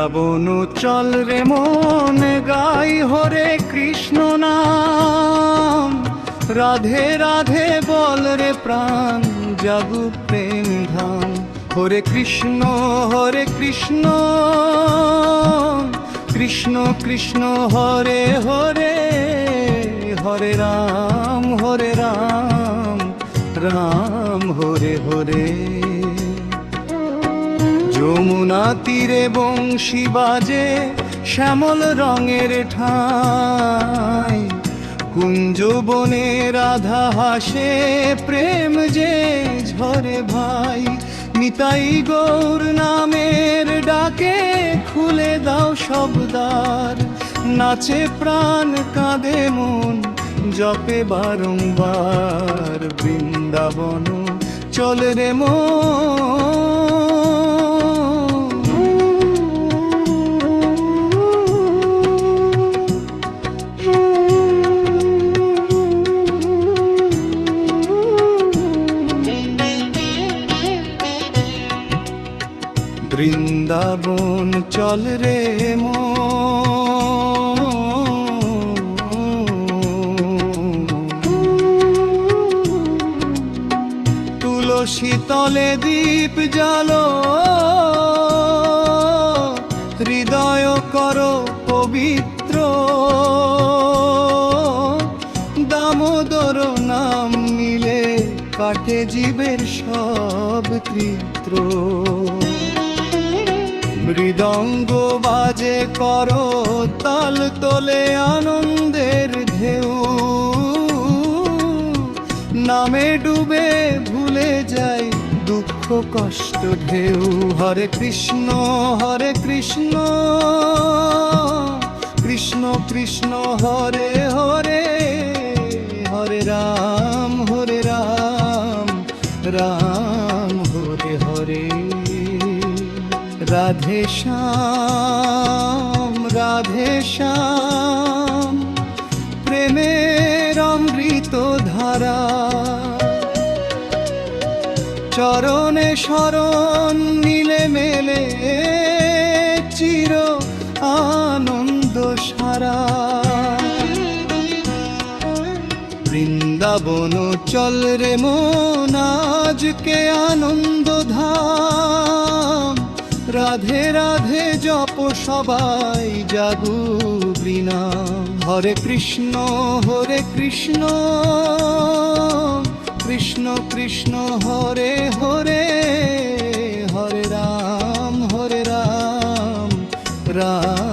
বৃন্দাবন চল রে মন গাই হরে কৃষ্ণ নাম, রাধে রাধে বল রে প্রাণ জাগু প্রেম ধাম। হরে কৃষ্ণ কৃষ্ণ কৃষ্ণ হরে হরে, হরে রাম রাম হরে হরে। যমুনা তীরে বংশী বাজে শ্যামল রঙের ঠাঁই, কুঞ্জ বনে রাধা হাসে প্রেম যে ঝরে ভাই। নিতাই গৌর নামের ডাকে খুলে দাও সব দ্বার, নাচে প্রাণ কাঁদে মন জপে বারংবার। বৃন্দাবন চল রে মন। বৃন্দাবন চল রে মন, তুলসী তলে দীপ জ্বালো, হৃদয় করো পবিত্র। দামোদর নাম নিলে কাটে জীবের সব তৃত্র। মৃদঙ্গ বাজে করো তাল তোলে আনন্দের ঢেউ, নামে ডুবে ভুলে যাই দুঃখ কষ্ট ঢেউ। হরে কৃষ্ণ কৃষ্ণ কৃষ্ণ হরে হরে, হরে রাম রাম হরে হরে। রাধে শ্যাম প্রেমের অমৃত ধারা, চরণে শরণ নিলে মেলে চির আনন্দ সারা। বৃন্দাবন চল রে মন আজকে আনন্দ ধাম, রাধে রাধে জপ সবাই জাগু বৃনাম। হরে কৃষ্ণ কৃষ্ণ কৃষ্ণ হরে হরে, হরে রাম রাম